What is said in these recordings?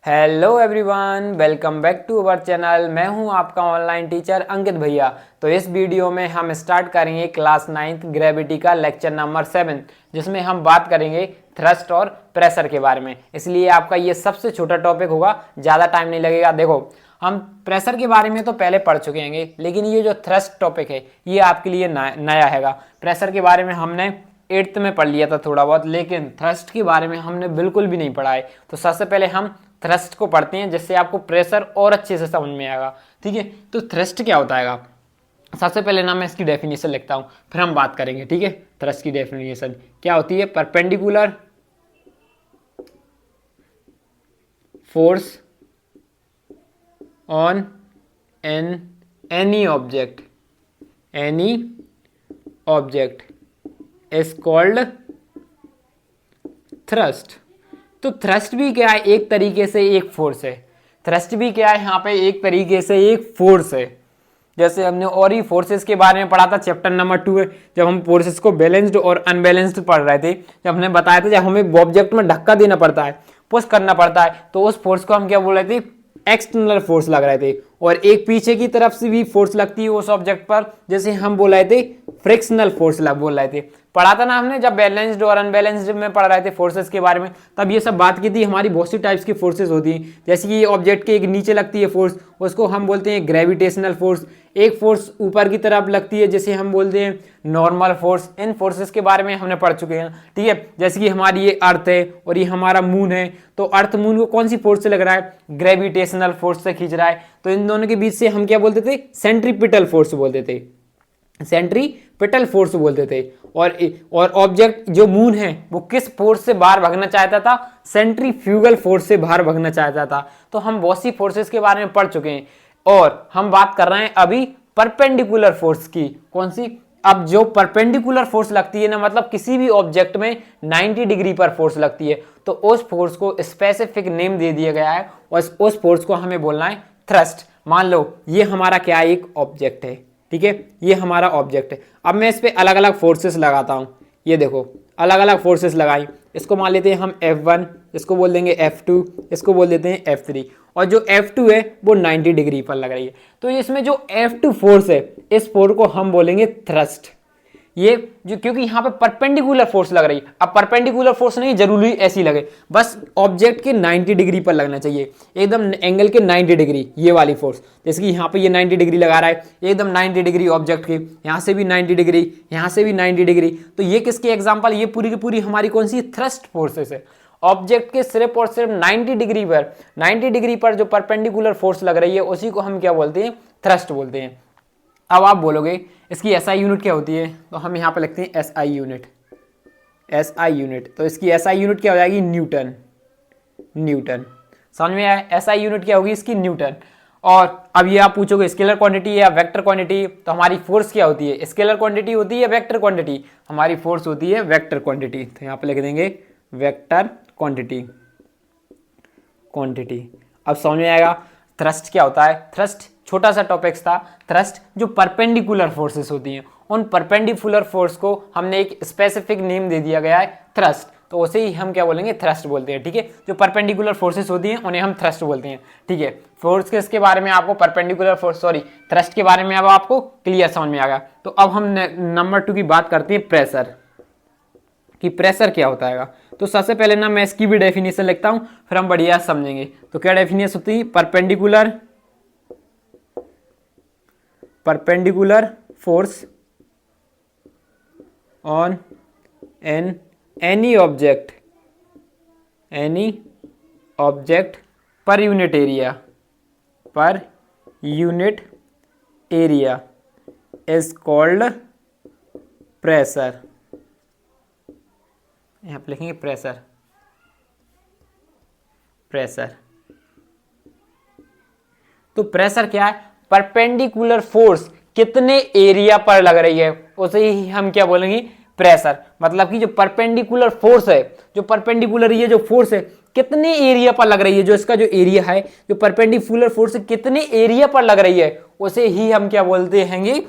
Hello everyone, welcome back to our channel. मैं हूं आपका ऑनलाइन टीचर अंकित भैया। तो इस वीडियो में हम स्टार्ट करेंगे क्लास 9th ग्रेविटी का लेक्चर नंबर 7, जिसमें हम बात करेंगे थ्रस्ट और प्रेशर के बारे में। इसलिए आपका ये सबसे छोटा टॉपिक होगा, ज़्यादा टाइम नहीं लगेगा। देखो, हम प्रेशर के बारे में तो पहले पढ़ चुके हैं, लेकिन ये जो थ्रस्ट टॉपिक है ये आपके लिए नया हैगा। प्रेशर के बारे में हमने 8th में पढ़ लिया था थोड़ा बहुत, लेकिन थ्रस्ट के बारे में हमने बिल्कुल भी नहीं पढ़ा है। तो सबसे पहले हम थ्रस्ट को पढ़ते हैं, जिससे आपको प्रेशर और अच्छे से समझ में आएगा। ठीक है, तो थ्रस्ट क्या होता है? सबसे पहले ना मैं इसकी डेफिनेशन लिखता हूँ, फिर हम बात करेंगे। ठीक है, थ्रस्ट की डेफिनेशन क्या होती है? Perpendicular force on any object is called thrust. तो थ्रस्ट भी क्या है? एक तरीके से एक फोर्स है। थ्रस्ट भी क्या है? यहाँ पे एक तरीके से एक फोर्स है। जैसे हमने और ही फोर्सेस के बारे में पढ़ा था, चैप्टर नंबर 2 है, जब हम फोर्सेस को बैलेंस्ड और अनबैलेंस्ड पढ़ रहे थे। जब हमने बताया था, जब हमें ऑब्जेक्ट में धक्का देना पड़ता है, पुश करना पड़ता है, तो उस फोर्स को हम क्या बोल रहे थे? एक्सटर्नल फोर्स लग रहे थे। और एक पीछे की तरफ से भी फोर्स लगती है उस ऑब्जेक्ट पर, जैसे हम बोल रहे थे फ्रिक्शनल फोर्स बोल रहे थे। पढ़ा था ना हमने, जब बैलेंस्ड और अनबैलेंस्ड में पढ़ रहे थे फोर्सेस के बारे में, तब ये सब बात की थी। हमारी बहुत सी टाइप्स की फोर्सेस होती हैं, जैसे कि ये ऑब्जेक्ट के एक नीचे लगती है फोर्स, उसको हम बोलते हैं ग्रेविटेशनल फोर्स। एक फोर्स ऊपर की तरफ लगती है, जैसे हम बोलते हैं नॉर्मल फोर्स। इन फोर्सेस के बारे में हमने पढ़ चुके हैं। ठीक है, जैसे कि हमारी ये अर्थ है और ये हमारा मून है, तो अर्थ मून को कौन सी फोर्स से लग रहा है? ग्रेविटेशनल फोर्स से खींच रहा है। तो इन दोनों के बीच से हम क्या बोलते थे? सेंट्रीपिटल फोर्स बोलते थे, सेंट्रीपिटल फोर्स बोलते थे। और ऑब्जेक्ट जो मून है वो किस फोर्स से बाहर भागना चाहता था? सेंट्रीफ्यूगल फोर्स से बाहर भागना चाहता था। तो हम बहुत सी फोर्सेस के बारे में पढ़ चुके हैं, और हम बात कर रहे हैं अभी परपेंडिकुलर फोर्स की। कौन सी? अब जो परपेंडिकुलर फोर्स लगती है ना, मतलब किसी भी ऑब्जेक्ट में 90 डिग्री पर फोर्स लगती है, तो उस फोर्स को स्पेसिफिक नेम दे दिया गया है, और उस फोर्स को हमें बोलना है थ्रस्ट। मान लो ये हमारा क्या है? एक ऑब्जेक्ट है। ठीक है, ये हमारा ऑब्जेक्ट है। अब मैं इस पे अलग अलग फोर्सेस लगाता हूं। ये देखो, अलग अलग फोर्सेस लगाई। इसको मान लेते हैं हम F1, इसको बोल देंगे F2, इसको बोल देते हैं F3। और जो F2 है वो 90 डिग्री पर लग रही है। तो इसमें जो F2 फोर्स है, इस फोर्स को हम बोलेंगे थ्रस्ट। ये जो, क्योंकि यहाँ पे परपेंडिकुलर फोर्स लग रही है। अब परपेंडिकुलर फोर्स नहीं जरूरी ऐसी लगे, बस ऑब्जेक्ट के 90 डिग्री पर लगना चाहिए, एकदम एंगल के 90 डिग्री, ये वाली फोर्स। जैसे कि यहाँ पे ये 90 डिग्री लगा रहा है, एकदम 90 डिग्री ऑब्जेक्ट के, यहाँ से भी 90 डिग्री, यहाँ से भी 90 डिग्री। तो ये किसके एग्जाम्पल? ये पूरी की पूरी हमारी कौन सी? थ्रस्ट फोर्सेस है। ऑब्जेक्ट के सिर्फ और सिर्फ 90 डिग्री पर जो परपेंडिकुलर फोर्स लग रही है, उसी को हम क्या बोलते हैं? थ्रस्ट बोलते हैं। अब आप बोलोगे इसकी एसआई यूनिट क्या होती है? तो हम यहाँ पे लिखते हैं एसआई यूनिट। तो इसकी एसआई यूनिट क्या हो जाएगी? न्यूटन। समझ में आया? एसआई यूनिट क्या होगी इसकी? न्यूटन। और अब ये आप पूछोगे स्केलर क्वांटिटी या वेक्टर क्वांटिटी, तो हमारी फोर्स क्या होती है? स्केलर क्वांटिटी होती है, वेक्टर क्वांटिटी? हमारी फोर्स होती है वेक्टर क्वांटिटी। तो यहाँ पे लिख देंगे वेक्टर क्वांटिटी। अब समझ में आएगा थ्रस्ट क्या होता है? थ्रस्ट छोटा सा टॉपिक्स था। थ्रस्ट जो परपेंडिकुलर फोर्सेस होती हैं, उन परपेंडिकुलर फोर्स को हमने एक स्पेसिफिक नेम दे दिया गया है, थ्रस्ट। तो उसे ही हम क्या बोलेंगे? थ्रस्ट बोलते हैं। ठीक है, जो परपेंडिकुलर फोर्सेस होती हैं उन्हें हम थ्रस्ट बोलते हैं। ठीक है, फोर्स के इसके बारे में आपको थ्रस्ट के बारे में अब आपको क्लियर समझ में आ गया। तो अब हम नंबर 2 की बात करते हैं, प्रेशर कि प्रेशर क्या होता है। तो सबसे पहले ना मैं इसकी भी डेफिनेशन लिखता हूं, फिर हम बढ़िया समझेंगे। तो क्या डेफिनेशन होती है? Perpendicular force on any object per unit area is called pressure. यहां पे लिखेंगे प्रेशर। तो प्रेशर क्या है? परपेंडिकुलर फोर्स कितने एरिया पर लग रही है, उसे ही हम क्या बोलेंगे? प्रेशर। मतलब कि जो परपेंडिकुलर फोर्स है, जो परपेंडिकुलर ये जो फोर्स है कितने एरिया पर लग रही है, जो इसका जो एरिया है, जो परपेंडिकुलर फोर्स कितने एरिया पर लग रही है, उसे ही हम क्या बोलते हैं?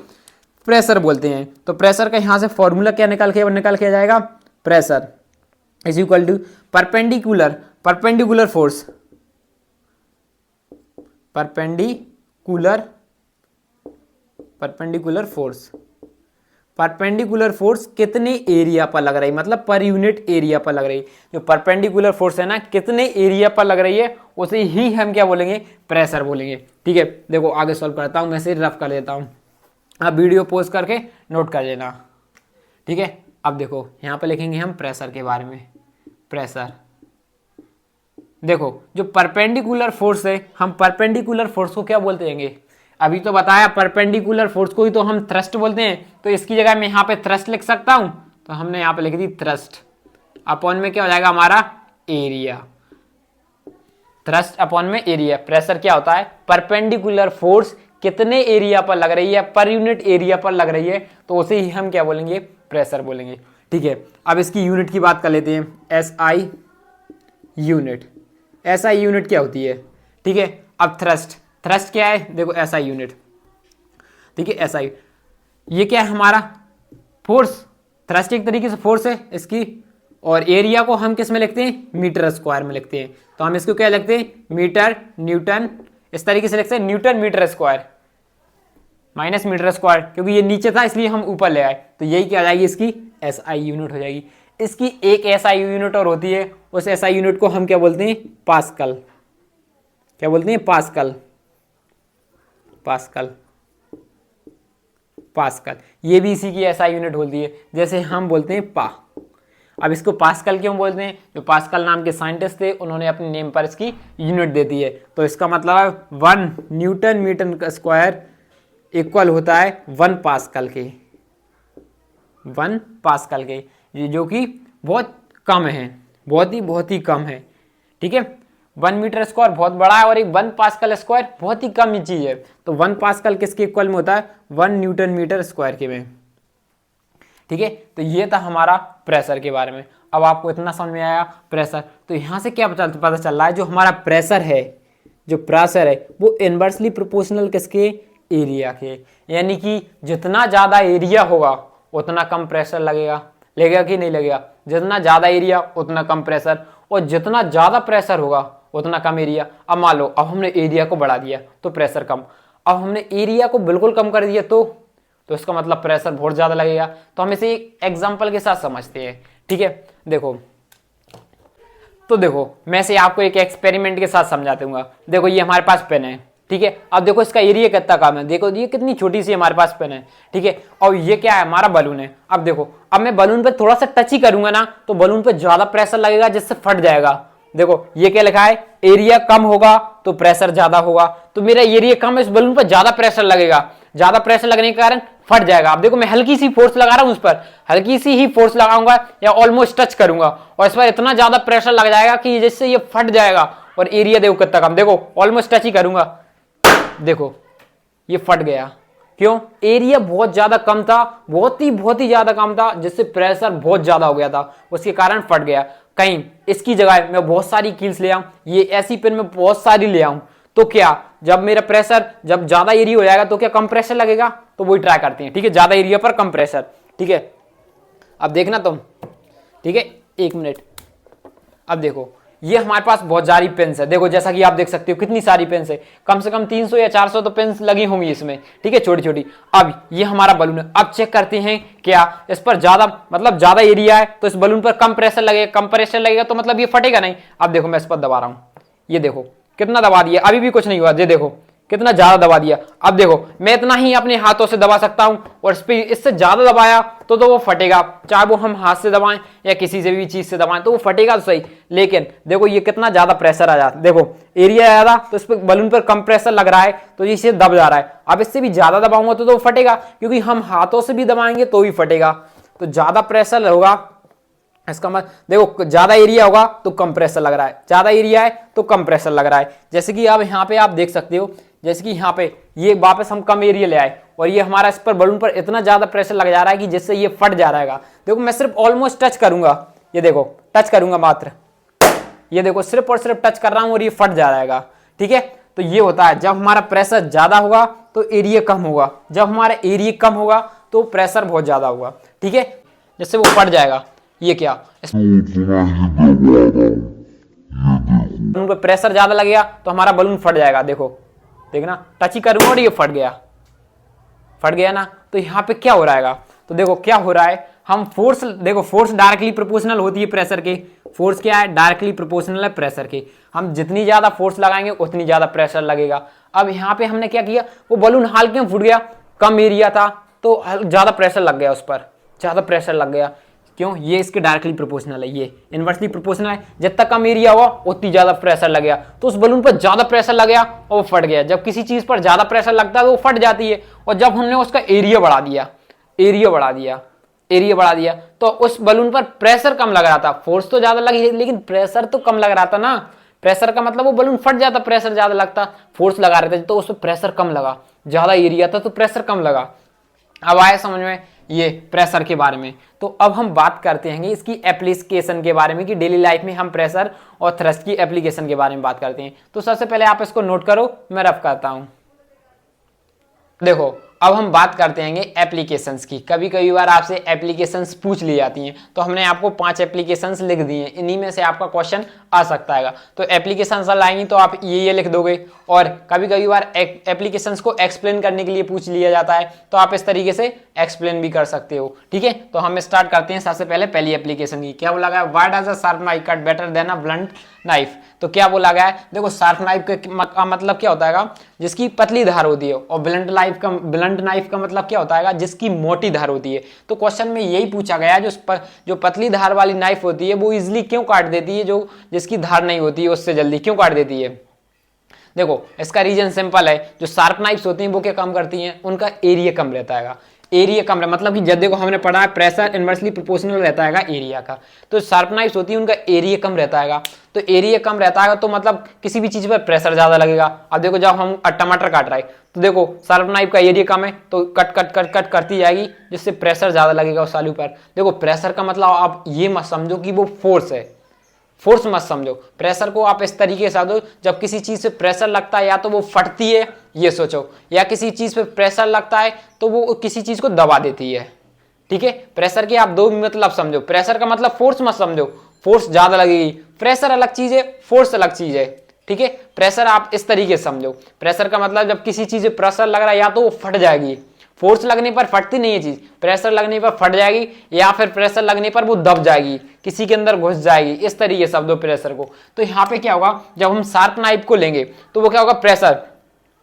प्रेशर बोलते हैं। तो प्रेशर का यहां से फॉर्मूला क्या निकाल के जाएगा? Pressure is equal to perpendicular force perpendicular force. Perpendicular force कितने एरिया पर लग रही है, मतलब पर यूनिट एरिया पर लग रही है। जो परपेंडिकुलर फोर्स है ना, कितने एरिया पर लग रही है, उसे ही हम क्या बोलेंगे, प्रेशर बोलेंगे। ठीक है, देखो आगे सॉल्व करता हूँ, मैं से रफ कर देता हूँ, आप वीडियो पॉज करके नोट कर लेना। ठीक है, अब देखो यहाँ पे लिखेंगे हम प्रेशर के बारे में। प्रेशर, देखो जो परपेंडिकुलर फोर्स है, हम परपेंडिकुलर फोर्स को क्या बोलते हैं, अभी तो बताया परपेंडिकुलर फोर्स को ही तो हम थ्रस्ट बोलते हैं। तो इसकी जगह मैं यहाँ पे थ्रस्ट लिख सकता हूँ, तो हमने यहाँ पे लिख दी थ्रस्ट। अपॉन में क्या हो जाएगा हमारा, एरिया। थ्रस्ट अपॉन में एरिया। प्रेशर क्या होता है, परपेंडिकुलर फोर्स कितने एरिया पर लग रही है, पर यूनिट एरिया पर लग रही है, तो उसे ही हम क्या बोलेंगे, प्रेशर बोलेंगे। ठीक है, अब इसकी यूनिट की बात कर लेते हैं, एसआई यूनिट। एसआई यूनिट क्या होती है, ठीक है। अब थ्रस्ट, थ्रस्ट क्या है, देखो एसआई यूनिट। ठीक है, एसआई ये क्या है हमारा, फोर्स। थ्रस्ट एक तरीके से फोर्स है इसकी, और एरिया को हम किस में लिखते हैं, मीटर स्क्वायर में लिखते हैं। तो हम इसको क्या लिखते हैं, मीटर न्यूटन, इस तरीके से लिखते हैं, newton metre square minus metre square, क्योंकि ये नीचे था इसलिए हम ऊपर ले आए। तो यही क्या आ जाएगी, इसकी एसआई यूनिट हो जाएगी। इसकी एक एसआई यूनिट और होती है, उस एसआई यूनिट को हम क्या बोलते हैं, पास्कल। क्या बोलते हैं, पास्कल। पास्कल, पास्कल ये भी इसी की एसआई यूनिट होती है, जैसे हम बोलते हैं पा। अब इसको पास्कल क्यों बोलते हैं, जो पास्कल नाम के साइंटिस्ट थे उन्होंने अपने नेम पर इसकी यूनिट दे दी है। तो इसका मतलब 1 न्यूटन मीटर स्क्वायर इक्वल होता है 1 पास्कल के, 1 पास्कल के, ये जो कि बहुत कम है, बहुत ही कम है। ठीक है, 1 मीटर स्क्वायर बहुत बड़ा है और एक 1 पास्कल स्क्वायर बहुत ही कम ही चीज है। तो 1 पास्कल किसके इक्वल में होता है, 1 न्यूटन मीटर स्क्वायर के में। ठीक है, तो ये था हमारा प्रेशर के बारे में। अब आपको इतना समझ में आया प्रेशर। तो यहां से क्या पता चल रहा है, जो हमारा प्रेशर है, जो प्रेशर है वो इनवर्सली प्रोपोर्शनल किसके, एरिया के। यानी कि जितना ज्यादा एरिया होगा उतना कम प्रेशर लगेगा, लगेगा कि नहीं लगेगा, जितना ज्यादा एरिया उतना कम प्रेशर, और जितना ज्यादा प्रेशर होगा उतना कम एरिया। अब मान लो अब हमने एरिया को बढ़ा दिया तो प्रेशर कम, अब हमने एरिया को बिल्कुल कम कर दिया तो इसका मतलब प्रेशर बहुत ज्यादा लगेगा। तो हम इसे एक एग्जांपल के साथ समझते हैं। ठीक है, देखो तो देखो मैं से आपको एक एक्सपेरिमेंट के साथ समझा दूंगा। देखो ये हमारे पास पेन है, ठीक है। अब देखो इसका एरिया कितना कम है, देखो ये कितनी छोटी सी हमारे पास पेन है, ठीक है। और ये क्या है, हमारा बलून है। अब देखो अब मैं बलून पे थोड़ा सा टच ही करूंगा ना तो बलून पे ज्यादा प्रेशर लगेगा जिससे फट जाएगा। देखो ये क्या लिखा है, एरिया कम होगा तो प्रेशर ज्यादा होगा। तो मेरा एरिया कम है, इस बलून पर ज्यादा प्रेशर लगेगा, ज्यादा प्रेशर लगने के कारण फट जाएगा। अब देखो मैं हल्की सी फोर्स लगा रहा हूं, उस पर हल्की सी ही फोर्स लगाऊंगा या ऑलमोस्ट टच करूंगा और इस पर इतना ज्यादा प्रेशर लग जाएगा कि जिससे ये फट जाएगा। और एरिया देखो कितना कम, देखो ऑलमोस्ट टच ही करूंगा, देखो ये फट गया। क्यों, एरिया बहुत ज्यादा कम था, बहुत ही ज्यादा कम था, जिससे प्रेशर बहुत ज्यादा हो गया था, उसके कारण फट गया। कहीं इसकी जगह मैं बहुत सारी कील्स ले आऊं, ये ऐसी पेन में बहुत सारी ले आऊं, तो क्या जब मेरा प्रेशर जब ज्यादा एरिया हो जाएगा तो क्या कम प्रेशर लगेगा। तो वही ट्राई करते हैं, ठीक है, ज्यादा एरिया पर कम प्रेशर। ठीक है, अब देखना तुम, ठीक है, 1 मिनट। अब देखो ये हमारे पास बहुत सारी पेन्स है, देखो जैसा कि आप देख सकते हो कितनी सारी पेन्स है, कम से कम 300 या 400 तो पेन्स लगी होंगी इसमें, ठीक है, छोटी छोटी। अब ये हमारा बलून है, अब चेक करते हैं क्या इस पर ज्यादा मतलब ज्यादा एरिया है तो इस बलून पर कम प्रेशर लगेगा, कम प्रेशर लगेगा तो मतलब ये फटेगा नहीं। अब देखो मैं इस पर दबा रहा हूं, ये देखो कितना दबा दिया, अभी भी कुछ नहीं हुआ, ये देखो कितना ज्यादा दबा दिया। अब देखो मैं इतना ही अपने हाथों से दबा सकता हूं और इस पे इससे ज्यादा दबाया तो वो फटेगा, चाहे वो हम हाथ से दबाएं या किसी से भी चीज से दबाएं तो वो फटेगा तो सही। लेकिन देखो ये कितना ज्यादा प्रेशर आ जाता है, देखो एरिया ज्यादा तो इस पे बलून पर कम प्रेशर लग रहा है तो इसे दब जा रहा है। अब इससे भी ज्यादा दबाऊंगा तो वो फटेगा, क्योंकि हम हाथों से भी दबाएंगे तो ही फटेगा। तो ज्यादा प्रेशर होगा, इसका मतलब देखो ज्यादा एरिया होगा तो कम प्रेशर लग रहा है, ज्यादा एरिया है तो कम प्रेशर लग रहा है। जैसे कि अब यहाँ पे आप देख सकते हो, जैसे कि यहाँ पे ये वापस हम कम एरिया ले आए और ये हमारा इस पर बलून पर इतना ज्यादा प्रेशर लग जा रहा है कि जिससे ये फट जा रहेगा। देखो मैं सिर्फ ऑलमोस्ट टच करूंगा, ये देखो टच करूंगा मात्र, ये देखो सिर्फ और सिर्फ टच कर रहा हूं और ये फट जा रहेगा। ठीक है, तो ये होता है जब हमारा प्रेशर ज्यादा होगा तो एरिया कम होगा, जब हमारा एरिया कम होगा तो प्रेशर बहुत ज्यादा होगा। ठीक है, जिससे वो फट जाएगा। ये क्या, बलून पे प्रेशर ज्यादा लगेगा तो हमारा बलून फट जाएगा। देखो देखना टच ही करूंगा और ये फट गया ना। तो यहाँ पे क्या हो रहा है, तो देखो क्या हो रहा है, हम फोर्स, देखो फोर्स डायरेक्टली प्रोपोर्शनल होती है प्रेशर के, फोर्स क्या है, डायरेक्टली प्रोपोर्शनल है प्रेशर के। हम जितनी ज्यादा फोर्स लगाएंगे उतनी ज्यादा प्रेशर लगेगा। अब यहाँ पे हमने क्या किया, वो बलून हाल क्यों फूट गया, कम एरिया था तो ज्यादा प्रेशर लग गया, उस पर ज्यादा प्रेशर लग गया। क्यों, ये इसके डायरेक्टली प्रोपोर्शनल है, ये इनवर्सली प्रोपोर्शनल है। जितना कम एरिया हुआ उतनी ज्यादा प्रेशर लग गया, तो उस बलून पर ज्यादा प्रेशर लग गया और वो फट गया। जब किसी चीज पर ज्यादा प्रेशर लगता है तो वो फट जाती है, और जब हमने उसका एरिया बढ़ा दिया तो उस बलून पर प्रेशर कम लग रहा था। फोर्स तो ज्यादा लगी लेकिन प्रेशर तो कम लग रहा था ना। प्रेशर का मतलब वो बलून फट जाता, प्रेशर ज्यादा लगता। फोर्स लगा रहे थे तो उस पर प्रेशर कम लगा, ज्यादा एरिया था तो प्रेशर कम लगा। अब आए समझ में ये प्रेशर के बारे में। तो अब हम बात करते हैं इसकी एप्लीकेशन के बारे में कि डेली लाइफ में हम प्रेशर और थ्रस्ट की एप्लीकेशन के बारे में बात करते हैं। तो सबसे पहले आप इसको नोट करो, मैं रफ करता हूं। देखो अब हम बात करते हैं एप्लीकेशंस की। कभी कभी बार आपसे एप्लीकेशंस पूछ ली जाती हैं, तो हमने आपको 5 एप्लीकेशंस लिख दी हैं, इन्हीं में से आपका क्वेश्चन आ सकता है। तो एप्लीकेशंस आएंगी तो आप ये लिख दोगे। और कभी कभी बार एप्लीकेशंस को एक्सप्लेन करने के लिए पूछ लिया जाता है, तो आप इस तरीके से एक्सप्लेन भी कर सकते हो। ठीक है, तो हम स्टार्ट करते हैं सबसे पहले पहली एप्लीकेशन की। क्या बोला गया, why does a sharp knife cut better than a blunt knife. तो क्या बोला गया है, देखो शार्प नाइफ का मतलब क्या होता है, जिसकी पतली धार होती है, और ब्लंट नाइफ का मतलब क्या होता है, जिसकी मोटी धार होती है। तो क्वेश्चन में यही पूछा गया है, जो पतली धार वाली नाइफ होती है वो इजिली क्यों काट देती है, जो जिसकी धार नहीं होती है उससे जल्दी क्यों काट देती है। देखो इसका रीजन सिंपल है, जो शार्प नाइफ्स होती हैं वो क्या काम करती हैं, उनका एरिया कम रहता है। एरिया कम है मतलब कि जब देखो हमने पढ़ा है प्रेशर इनवर्सली प्रोपोर्शनल रहता है एरिया का, तो शार्प नाइफ्स होती है उनका एरिया कम रहता है। तो एरिया कम रहता है तो मतलब किसी भी चीज पर प्रेशर ज्यादा लगेगा। अब देखो जब हम टमाटर काट रहे हैं तो देखो शार्प नाइफ का एरिया कम है तो कट कट कट कट करती जाएगी, जिससे प्रेशर ज्यादा लगेगा उस आलू पर। देखो प्रेशर का मतलब आप ये मत समझो कि वो फोर्स है, फोर्स मत समझो। प्रेशर को आप इस तरीके से समझो, जब किसी चीज पे प्रेशर लगता है या तो वो फटती है, ये सोचो, या किसी चीज पे प्रेशर लगता है तो वो किसी चीज को दबा देती है। ठीक है, प्रेशर के आप दो मतलब समझो। प्रेशर का मतलब फोर्स मत समझो, फोर्स ज्यादा लगेगी। प्रेशर अलग चीज है, फोर्स अलग चीज है। ठीक है, प्रेशर आप इस तरीके से समझो। प्रेशर का मतलब जब किसी चीज पे प्रेशर लग रहा है या तो वो फट जाएगी, फोर्स लगने पर फटती नहीं है चीज, प्रेशर लगने पर फट जाएगी, या फिर प्रेशर लगने पर वो दब जाएगी, किसी के अंदर घुस जाएगी। इस तरीके से समझो प्रेशर को। तो यहाँ पे क्या होगा, जब हम शार्प नाइफ को लेंगे तो वो क्या होगा, प्रेशर,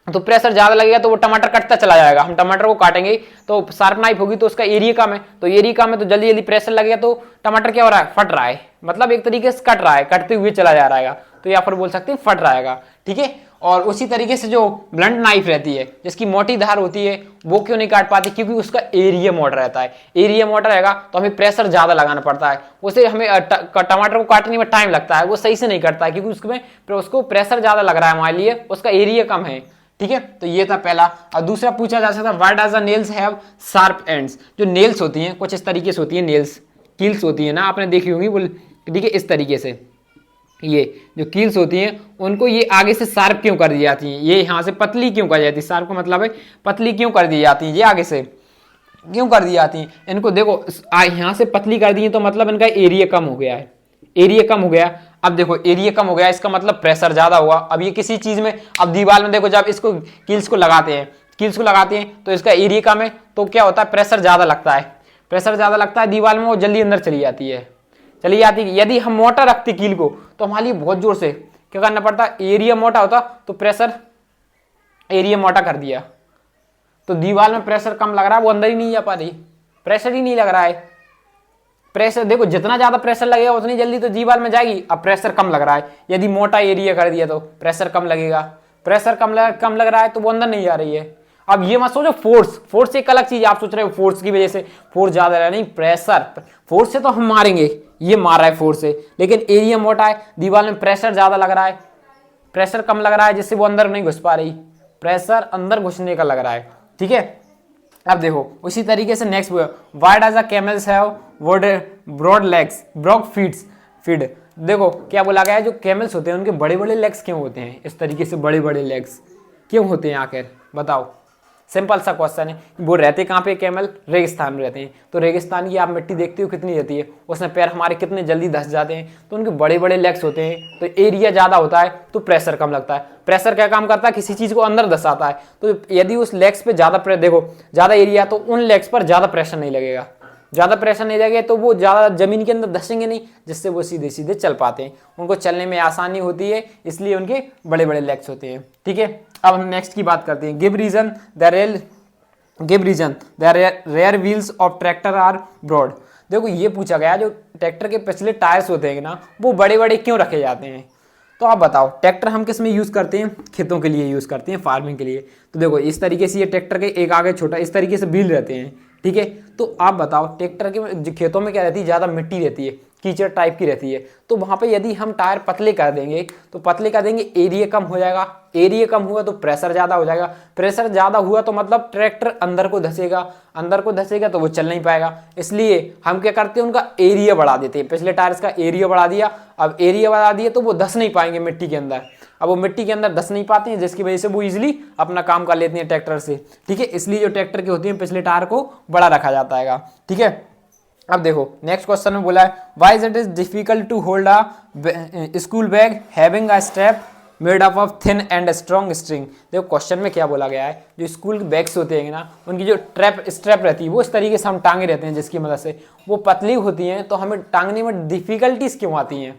तो प्रेशर ज्यादा लगेगा तो वो टमाटर कटता चला जाएगा। हम टमाटर को काटेंगे तो शार्प नाइफ होगी तो उसका एरिया कम है, तो एरिया कम है तो जल्दी जल्दी प्रेशर लगेगा तो टमाटर क्या हो रहा है, फट रहा है, मतलब एक तरीके से कट रहा है, कटते हुए चला जा रहा है, तो या फिर बोल सकते हैं फट रहेगा। ठीक है, और उसी तरीके से जो ब्लंट नाइफ रहती है जिसकी मोटी धार होती है वो क्यों नहीं काट पाती, क्योंकि उसका एरिया मोटा रहता है। एरिया मोटा रहेगा तो हमें प्रेशर ज्यादा लगाना पड़ता है, उसे हमें टमाटर को काटने में टाइम लगता है, वो सही से नहीं कटता है क्योंकि उसको प्रेशर ज्यादा लग रहा है हमारे लिए, उसका एरिया कम है। ठीक है, तो ये था पहला। और दूसरा पूछा जा सकता है, why does the nails have sharp ends. जो नेल्स होती हैं कुछ इस तरीके से होती है, नेल्स कील्स होती है ना, आपने देखी होंगी वो, ठीक है, इस तरीके से ये जो कील्स होती हैं उनको ये आगे से शार्प क्यों कर दी जाती हैं, ये यहाँ से पतली क्यों कर दी जाती है, शार्प का मतलब है पतली क्यों कर दी जाती है, ये आगे से क्यों कर दी जाती हैं। इनको देखो यहाँ से पतली कर दी है तो मतलब इनका एरिया कम हो गया है, एरिया कम हो गया। अब देखो एरिया कम हो गया, इसका मतलब प्रेशर ज्यादा हुआ। अब ये किसी चीज में, अब दीवार में देखो जब इसको कील्स को लगाते हैं तो इसका एरिया कम है तो क्या होता है, प्रेशर ज्यादा लगता है, प्रेशर ज्यादा लगता है दीवार में, वो जल्दी अंदर चली जाती है। यदि हम मोटा रखते कील को तो हमारे लिए बहुत जोर से क्या करना पड़ता, एरिया मोटा होता तो प्रेशर, एरिया मोटा कर दिया तो दीवार में प्रेशर कम लग रहा है, वो अंदर ही नहीं जा पा रही, प्रेशर ही नहीं लग रहा है। प्रेशर देखो जितना ज्यादा प्रेशर लगेगा उतनी जल्दी तो दीवार में जाएगी। अब प्रेशर कम लग रहा है, यदि मोटा एरिया कर दिया तो प्रेशर कम लगेगा, प्रेशर कम लग रहा है तो वो अंदर नहीं जा रही है। अब ये मत सोचो फोर्स एक अलग चीज, आप सोच रहे हो फोर्स की वजह से फोर्स ज्यादा रहा, नहीं, प्रेशर, फोर्स से तो हम मारेंगे, ये मार रहा है फोर्स से, लेकिन एरिया मोटा है, दीवार में प्रेशर ज्यादा लग रहा है, प्रेशर कम लग रहा है जिससे वो अंदर नहीं घुस पा रही, प्रेशर अंदर घुसने का लग रहा है। ठीक है, अब देखो उसी तरीके से next, why does the camels have broad legs broad feet. देखो क्या बोला गया है, जो कैमल्स होते हैं उनके बड़े बड़े लेग्स क्यों होते हैं, इस तरीके से बड़े बड़े लेग्स क्यों होते हैं आखिर, बताओ। सिंपल सा क्वेश्चन है। वो रहते कहाँ पे कैमल? रेगिस्तान में रहते हैं। तो रेगिस्तान की आप मिट्टी देखते हो कितनी रहती है, उसमें पैर हमारे कितने जल्दी धंस जाते हैं। तो उनके बड़े बड़े लेग्स होते हैं, तो एरिया ज़्यादा होता है तो प्रेशर कम लगता है। प्रेशर क्या काम करता है? किसी चीज़ को अंदर धंसाता है। तो यदि उस लेग्स पे ज़्यादा देखो ज़्यादा एरिया, तो उन लेग्स पर ज़्यादा प्रेशर नहीं लगेगा। ज़्यादा प्रेशर नहीं लगेगा तो वो ज़्यादा जमीन के अंदर धंसेंगे नहीं, जिससे वो सीधे सीधे चल पाते हैं, उनको चलने में आसानी होती है, इसलिए उनके बड़े बड़े लेग्स होते हैं। ठीक है, अब हम नेक्स्ट की बात करते हैं। Give reason the rear wheels of tractor are broad. देखो ये पूछा गया जो ट्रैक्टर के पिछले टायर्स होते हैं ना, वो बड़े बड़े क्यों रखे जाते हैं? तो आप बताओ, ट्रैक्टर हम किस में यूज़ करते हैं? खेतों के लिए यूज़ करते हैं, फार्मिंग के लिए। तो देखो इस तरीके से ये ट्रैक्टर के एक आगे छोटा इस तरीके से व्हील रहते हैं। ठीक है, तो आप बताओ ट्रैक्टर के खेतों में क्या रहती है? ज़्यादा मिट्टी रहती है, कीचड़ टाइप की रहती है। तो वहाँ पे यदि हम टायर पतले कर देंगे तो पतले कर देंगे, एरिया कम हो जाएगा। एरिया कम हुआ तो प्रेशर ज़्यादा हो जाएगा। प्रेशर ज़्यादा हुआ तो मतलब ट्रैक्टर अंदर को धंसेगा, अंदर को धंसेगा तो वो चल नहीं पाएगा। इसलिए हम क्या करते हैं? उनका एरिया बढ़ा देते हैं। पिछले टायर्स का एरिया बढ़ा दिया। अब एरिया बढ़ा दिया तो वो धंस नहीं पाएंगे मिट्टी के अंदर। अब वो मिट्टी के अंदर धंस नहीं पाते हैं, जिसकी वजह से वो इजीली अपना काम कर लेते हैं ट्रैक्टर से। ठीक है, इसलिए जो ट्रैक्टर के होते हैं पिछले टायर को बड़ा रखा जाता है। ठीक है, अब देखो नेक्स्ट क्वेश्चन में बोला है why is it is difficult to hold a school bag having a strap made up of thin and strong string. देखो क्वेश्चन में क्या बोला गया है, जो स्कूल के बैग्स होते हैं ना, उनकी जो स्ट्रैप रहती है वो इस तरीके से हम टांगे रहते हैं, जिसकी मदद से वो पतली होती हैं, तो हमें टांगने में डिफिकल्टीज क्यों आती हैं?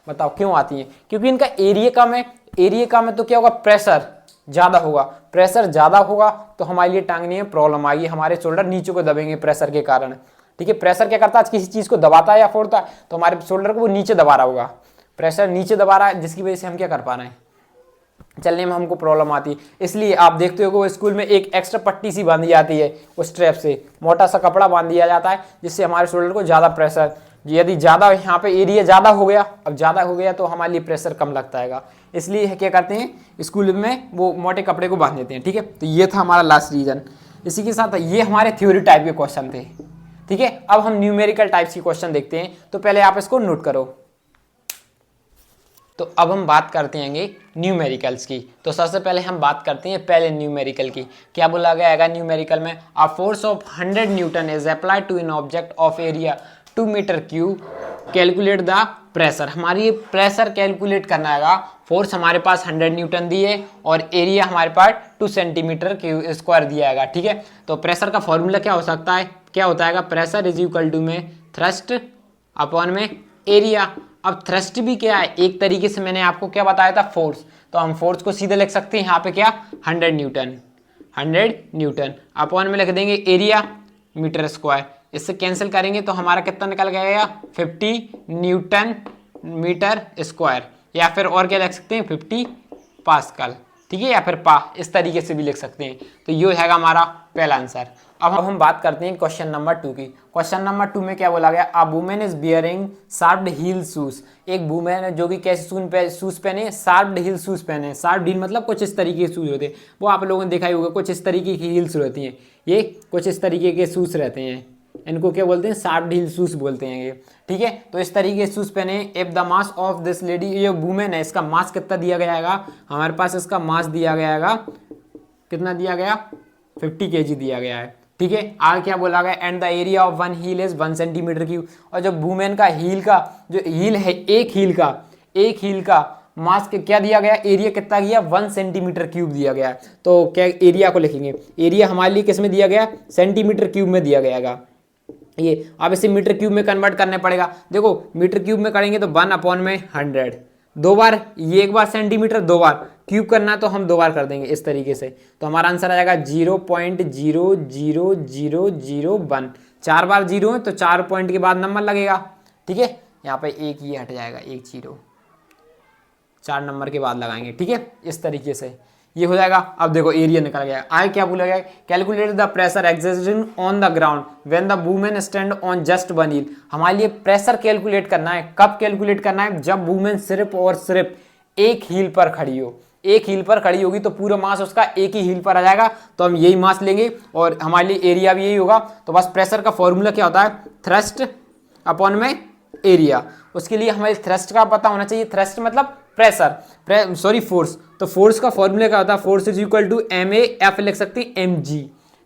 बताओ क्यों आती हैं? क्योंकि इनका एरिया कम है। एरिया कम है तो क्या होगा? प्रेशर ज़्यादा होगा। प्रेशर ज़्यादा होगा तो हमारे लिए टांगने में प्रॉब्लम आएगी, हमारे शोल्डर नीचे को दबेंगे प्रेशर के कारण। ठीक है, प्रेशर क्या करता है? किसी चीज़ को दबाता है या फोड़ता है, तो हमारे शोल्डर को वो नीचे दबा रहा होगा। प्रेशर नीचे दबा रहा है, जिसकी वजह से हम क्या कर पा रहे हैं? चलने में हमको प्रॉब्लम आती है। इसलिए आप देखते हो कि स्कूल में एक एक्स्ट्रा पट्टी सी बांधी जाती है, उस स्ट्रैप से मोटा सा कपड़ा बांध दिया जाता है, जिससे हमारे शोल्डर को ज़्यादा प्रेशर, यदि ज़्यादा यहाँ पे एरिया ज़्यादा हो गया, अब ज़्यादा हो गया तो हमारे लिए प्रेशर कम लगता है। इसलिए क्या करते हैं? स्कूल में वो मोटे कपड़े को बांध देते हैं। ठीक है, तो ये था हमारा लास्ट रीजन। इसी के साथ ये हमारे थ्योरी टाइप के क्वेश्चन थे। ठीक है, अब हम न्यूमेरिकल टाइप्स के क्वेश्चन देखते हैं, तो पहले आप इसको नोट करो। तो अब हम बात करते हैं न्यूमेरिकल्स की। तो सबसे पहले हम बात करते हैं पहले न्यूमेरिकल की। क्या बोला गया है न्यूमेरिकल में? A force of 100 newton is applied to an object of area 2 metre cube, calculate the pressure. हमारी ये प्रेशर कैलकुलेट करना है। फोर्स हमारे पास 100 न्यूटन दी है और एरिया हमारे पास 2 सेंटीमीटर क्यूब स्क्वायर दिया है। ठीक है, तो प्रेशर का फॉर्मूला क्या हो सकता है? क्या होता है? प्रेशर इज इक्वल टू में थ्रस्ट अपॉन में एरिया। अब थ्रस्ट भी क्या है? एक तरीके से मैंने आपको क्या बताया था? फोर्स। तो हम फोर्स को सीधे लिख सकते हैं यहाँ पे क्या? 100 न्यूटन अपॉन में लिख देंगे एरिया मीटर स्क्वायर। इससे कैंसिल करेंगे तो हमारा कितना निकल गया? 50 न्यूटन मीटर स्क्वायर, या फिर और क्या लिख सकते हैं? 50 पास्कल। ठीक है, या फिर इस तरीके से भी लिख सकते हैं। तो ये है हमारा पहला आंसर। अब हम बात करते हैं क्वेश्चन नंबर 2 की। क्वेश्चन नंबर 2 में क्या बोला गया? A woman is bearing sharped heel shoes. एक वुमेन है जो कि कैसे शूज पहने? शार्प्ड हील शूज पहने। शार्प्ड हील मतलब कुछ इस तरीके के शूज होते हैं, वो आप लोगों ने देखा ही होगा, कुछ इस तरीके की हील्स रहती हैं। ये कुछ इस तरीके के शूज रहते हैं, इनको क्या बोलते हैं? शार्प्ड हील शूज बोलते हैं ये। ठीक है, तो इस तरीके के शूज पहने। If the mass of this lady, ये वुमेन है, इसका मास कितना दिया गया है? हमारे पास इसका मास दिया गया है, कितना दिया गया? 50 kg दिया गया है। ठीक है, आगे क्या बोला गया? And the area of one heel is 1 centimetre cube. और जब वुमेन का हील का जो हील है, एक हील का मास के क्या दिया गया? एरिया कितना दिया? 1 सेंटीमीटर क्यूब दिया गया। तो क्या एरिया को लिखेंगे? एरिया हमारे लिए किस में दिया गया? सेंटीमीटर क्यूब में दिया गया। ये अब इसे मीटर क्यूब में कन्वर्ट करने पड़ेगा। देखो मीटर क्यूब में करेंगे तो 1 अपॉन में 100, 2 बार, ये एक बार सेंटीमीटर, 2 बार क्यूब करना है तो हम 2 बार कर देंगे इस तरीके से। तो हमारा आंसर आ जाएगा 0.00001। 4 बार 0 है तो 4 पॉइंट के बाद नंबर लगेगा। ठीक है, यहाँ पे एक ये हट जाएगा, 1 0, 4 नंबर के बाद लगाएंगे। ठीक है, इस तरीके से ये हो जाएगा। अब देखो एरिया निकल गया। आगे क्या बोला गया? Calculate the pressure existing on the ground when the women stand on just 1 heel. हमारे लिए प्रेशर कैलकुलेट करना है। कब कैलकुलेट करना है? जब वुमेन सिर्फ और सिर्फ एक हील पर खड़ी हो। एक हील पर खड़ी होगी तो पूरा मास उसका एक ही हील पर आ जाएगा, तो हम यही मास लेंगे और हमारे लिए एरिया भी यही होगा। तो बस प्रेशर का फॉर्मूला क्या होता है? थ्रस्ट अपॉन में एरिया। उसके लिए हमें थ्रस्ट का पता होना चाहिए। थ्रस्ट मतलब फोर्स। तो फोर्स का फॉर्मूला क्या होता है, force is equal to MA, F लिख सकती है mg,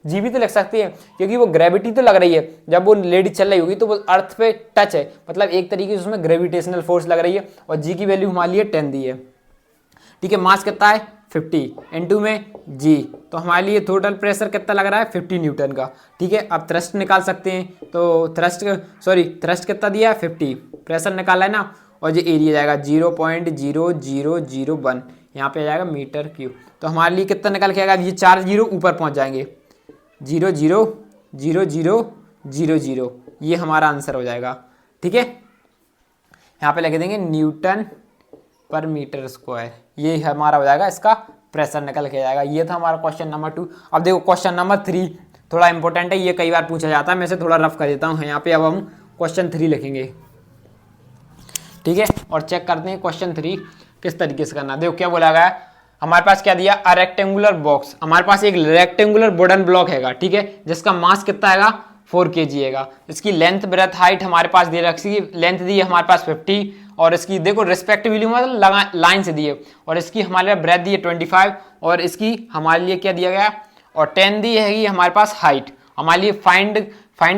जी भी तो लिख सकती है क्योंकि वो ग्रेविटी तो लग रही है, जब वो लेडी चल रही होगी तो वो अर्थ पे टच है, मतलब एक तरीके से उसमें ग्रेविटेशनल फोर्स लग रही है, और जी की वैल्यू हमारे लिए 10 दी है। ठीक है, मास कितना है 50 इनटू में जी, तो हमारे लिए टोटल प्रेशर कितना लग रहा है 50 न्यूटन का। ठीक है, अब थ्रस्ट निकाल सकते हैं, तो थ्रस्ट कितना दिया है 50, प्रेशर निकाला है ना, और ये एरिया जाएगा 0.0001, यहाँ पे आ जाएगा मीटर क्यूब। तो हमारे लिए कितना निकल के आएगा, ये 4 जीरो ऊपर पहुँच जाएंगे, 0.000000, ये हमारा आंसर हो जाएगा। ठीक है, यहाँ पे लिख देंगे न्यूटन पर मीटर स्क्वायर, ये हमारा हो जाएगा, इसका प्रेशर निकल के जाएगा। ये था हमारा क्वेश्चन नंबर 2। अब देखो क्वेश्चन नंबर 3 थोड़ा इंपॉर्टेंट है, ये कई बार पूछा जाता है, मैं इसे थोड़ा रफ कर देता हूँ यहाँ पे। अब हम क्वेश्चन 3 लिखेंगे, ठीक है, और चेक करते हैं क्वेश्चन 3 किस तरीके से करना। देखो क्या बोला गया है, हमारे पास क्या दिया, अ रेक्टेंगुलर बॉक्स, हमारे पास एक रेक्टेंगुलर वुडन ब्लॉक हैगा, ठीक है, जिसका मास कितना हैगा 4 kg हैगा। इसकी लेंथ ब्रेथ हाइट हमारे पास दे रखी, लेंथ दी है हमारे पास 50, और इसकी देखो रिस्पेक्टिवली मतलब लाइन से दी है, और इसकी हमारे ब्रेथ दी है 25, और इसकी हमारे लिए क्या दिया गया, और 10 दी है हमारे पास हाइट। हमारे लिए फाइंड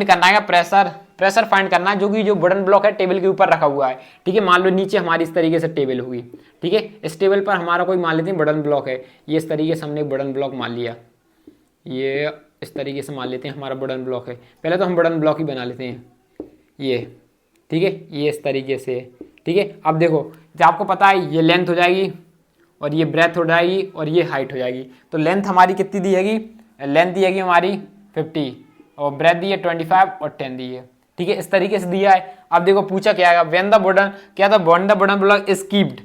करना है प्रेशर फाइंड करना है, जो कि जो वुडन ब्लॉक है टेबल के ऊपर रखा हुआ है। ठीक है, मान लो नीचे हमारी इस तरीके से टेबल होगी, ठीक है, इस टेबल पर हमारा कोई मान लेते हैं वुडन ब्लॉक है, ये इस तरीके से हमने वुडन ब्लॉक मान लिया, ये इस तरीके से मान लेते हैं हमारा वुडन ब्लॉक है। पहले तो हम वुडन ब्लॉक ही बना लेते हैं, ये ठीक है, ये इस तरीके से, ठीक है। अब देखो जब आपको पता है ये लेंथ हो जाएगी, और ये ब्रेथ हो जाएगी, और ये हाइट हो जाएगी। तो लेंथ हमारी कितनी दी हैगी, लेंथ दी हैगी हमारी 50, और ब्रेथ दी है 25, और 10 दी है। ठीक है, इस तरीके से दिया है। अब देखो पूछा क्या है, when the wooden block is keeped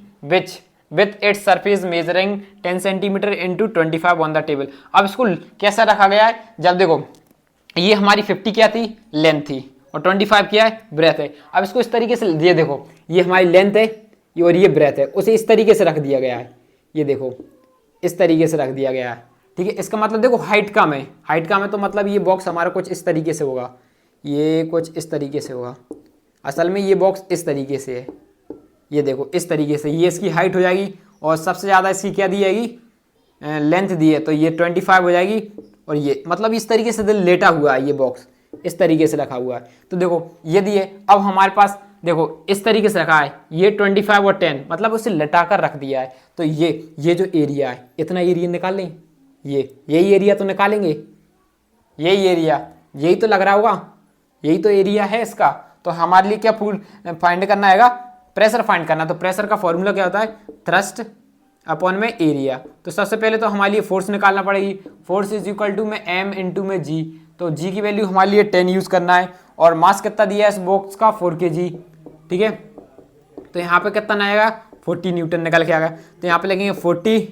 with its surface measuring 10 centimetre into 25 on the table. अब इसको कैसा रखा गया है, जब देखो ये हमारी 50 क्या थी, लेंथ थी, और 25 क्या है, ब्रेथ है। अब इसको इस तरीके से, ये देखो ये हमारी लेंथ है, और ये ब्रेथ है, उसे इस तरीके से रख दिया गया है, ये देखो इस तरीके से रख दिया गया है। ठीक है, इसका मतलब देखो हाइट कम है, तो मतलब ये बॉक्स हमारा कुछ इस तरीके से होगा, ये कुछ इस तरीके से होगा, असल में ये बॉक्स इस तरीके से है, ये देखो इस तरीके से, ये इसकी हाइट हो जाएगी, और सबसे ज़्यादा इसकी क्या दी जाएगी, लेंथ दी है, तो ये 25 हो जाएगी, और ये मतलब इस तरीके से लेटा हुआ है, ये बॉक्स इस तरीके से रखा हुआ है। तो देखो ये दिए, अब हमारे पास देखो इस तरीके से रखा है, ये 25 और 10, मतलब उसे लटा कर रख दिया है। तो ये जो एरिया है, इतना एरिया निकाल लें, यही एरिया तो निकालेंगे, यही एरिया, यही तो लग रहा होगा, यही तो एरिया है इसका। तो हमारे लिए क्या फाइंड करना है, प्रेशर फाइंड करना। तो प्रेशर का फॉर्मूला क्या होता है, थ्रस्ट अपॉन में एरिया। तो सबसे पहले तो हमारे लिए फोर्स निकालना पड़ेगी, फोर्स इज इक्वल टू में m इंटू में g। तो g की वैल्यू हमारे लिए 10 यूज करना है, और मास कितना दिया है इस बॉक्स का 4 kg। ठीक है, तो यहाँ पे कितना आएगा 40 न्यूटन निकल के आएगा, तो यहाँ पे लगेंगे 40।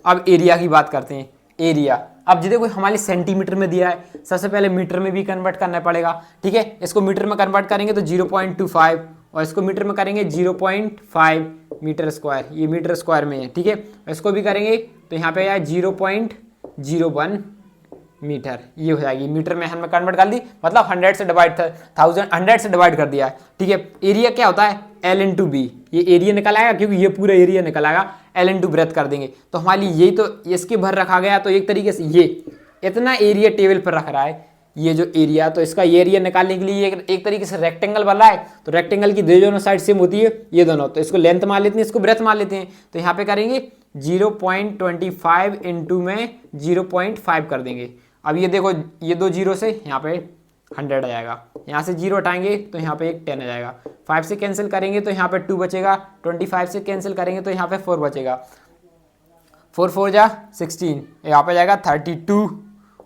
अब एरिया की बात करते हैं, एरिया अब जी देखो हमारे सेंटीमीटर में दिया है, सबसे पहले मीटर में भी कन्वर्ट करना पड़ेगा। ठीक है, इसको मीटर में कन्वर्ट करेंगे तो 0.25, और इसको मीटर में करेंगे 0.5 मीटर स्क्वायर, ये मीटर स्क्वायर में है। ठीक है, इसको भी करेंगे तो यहाँ पे आया 0.01 मीटर, ये हो जाएगी, मीटर में हमने कन्वर्ट कर दी, मतलब 100 से डिवाइड कर दिया है। ठीक है, एरिया क्या होता है L इंटू बी, ये एरिया निकल आएगा क्योंकि ये पूरा एरिया निकल आएगा, L इंटू ब्रेथ कर देंगे। तो हमारे लिए यही तो इसके भर रखा गया, तो एक तरीके से ये इतना एरिया टेबल पर रख रहा है, ये जो एरिया, तो इसका ये एरिया निकालने के लिए एक तरीके से रेक्टेंगल बना है, तो रेक्टेंगल की दोनों साइड सेम होती है, ये दोनों, तो इसको लेंथ मान लेते हैं, इसको ब्रेथ मान लेते हैं। तो यहाँ पे करेंगे 0.25 इंटू में 0.5 कर देंगे। अब ये देखो ये दो जीरो से यहाँ पे 100 आ जाएगा, यहाँ से 0 हटाएंगे तो यहाँ पे एक 10 आ जाएगा, 5 से कैंसिल करेंगे तो यहाँ पे 2 बचेगा, 25 से कैंसिल करेंगे तो यहाँ पे 4 बचेगा, 4 4 जा 16, यहाँ पे जाएगा 32,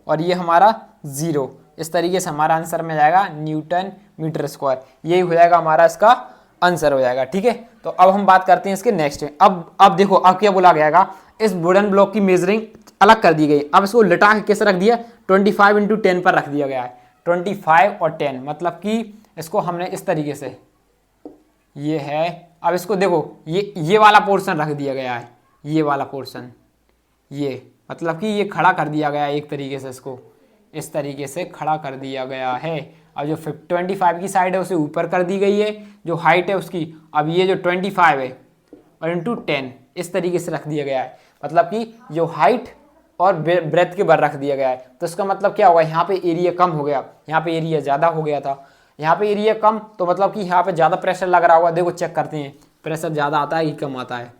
और ये हमारा 0। इस तरीके से हमारा आंसर में जाएगा न्यूटन मीटर स्क्वायर, यही हो जाएगा हमारा इसका आंसर हो जाएगा। ठीक है, तो अब हम बात करते हैं इसके नेक्स्ट में। अब देखो अब क्या बोला गया, इस वुडन ब्लॉक की मेजरिंग अलग कर दी गई। अब इसको लटा के कैसे रख दिया, 25 इंटू 10 पर रख दिया गया है, 25 और 10, मतलब कि इसको हमने इस तरीके से, ये है, अब इसको देखो ये वाला पोर्शन रख दिया गया है, ये वाला पोर्शन, ये मतलब कि ये खड़ा कर दिया गया है, एक तरीके से इसको इस तरीके से खड़ा कर दिया गया है। अब जो 25 की साइड है उसे ऊपर कर दी गई है, जो हाइट है उसकी, अब ये जो 25 है और इंटू 10 इस तरीके से रख दिया गया है। मतलब कि जो हाइट और ब्रेथ के बारे रख दिया गया है। तो इसका मतलब क्या होगा, यहाँ पे एरिया कम हो गया, यहाँ पे एरिया ज़्यादा हो गया था। यहाँ पे एरिया कम तो मतलब कि यहाँ पे ज़्यादा प्रेशर लग रहा होगा। देखो चेक करते हैं प्रेशर ज़्यादा आता है कि कम आता है।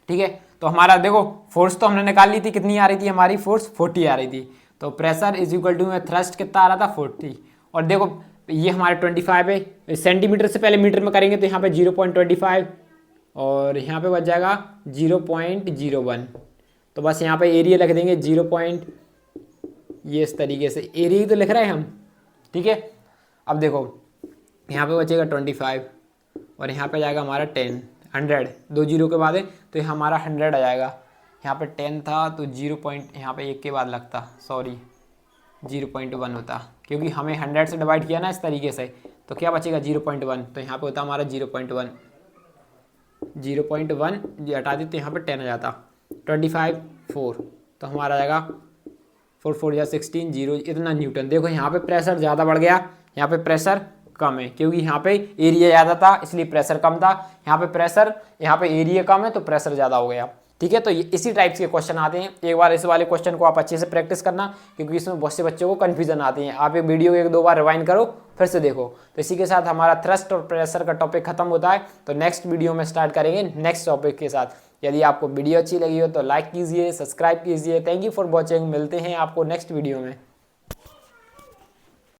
ठीक है, तो हमारा देखो फोर्स तो हमने निकाल ली थी, कितनी आ रही थी हमारी फोर्स 40 आ रही थी। तो प्रेशर इज इक्वल टू में थ्रस्ट कितना आ रहा था 40। और देखो ये हमारे 25 है, सेंटीमीटर से पहले मीटर में करेंगे तो यहाँ पे 0.25 और यहाँ पे बच जाएगा 0.01। तो बस यहाँ पे एरिया लिख देंगे 0. ये इस तरीके से एरिया ही तो लिख रहे हैं हम। ठीक है, अब देखो यहाँ पे बचेगा 25 और यहाँ पे जाएगा हमारा 10, 100, 2 जीरो के बाद है तो यहाँ हमारा 100 आ जाएगा। यहाँ पे 10 था तो 0. यहाँ पे 1 के बाद लगता, सॉरी 0.1 होता, क्योंकि हमें 100 से डिवाइड किया ना इस तरीके से। तो क्या बचेगा 0.1, तो यहाँ पे होता हमारा 0.1 ये हटा दी तो यहाँ पे 10 आ जाता। 25 4 तो हमारा आ जाएगा 4 4 या 16 0 इतना न्यूटन। देखो यहाँ पे प्रेशर ज़्यादा बढ़ गया, यहाँ पे प्रेशर कम है, क्योंकि यहाँ पे एरिया ज़्यादा था इसलिए प्रेशर कम था। यहाँ पे एरिया कम है तो प्रेशर ज़्यादा हो गया। ठीक है, तो इसी टाइप्स के क्वेश्चन आते हैं। एक बार इस वाले क्वेश्चन को आप अच्छे से प्रैक्टिस करना, क्योंकि इसमें बहुत से बच्चों को कन्फ्यूजन आती है। आप ये वीडियो 1-2 बार रिवाइंड करो फिर से देखो। तो इसी के साथ हमारा थ्रस्ट और प्रेशर का टॉपिक खत्म होता है। तो नेक्स्ट वीडियो में स्टार्ट करेंगे नेक्स्ट टॉपिक के साथ। यदि आपको वीडियो अच्छी लगी हो तो लाइक कीजिए, सब्सक्राइब कीजिए। Thank you for watching. मिलते हैं आपको नेक्स्ट वीडियो में।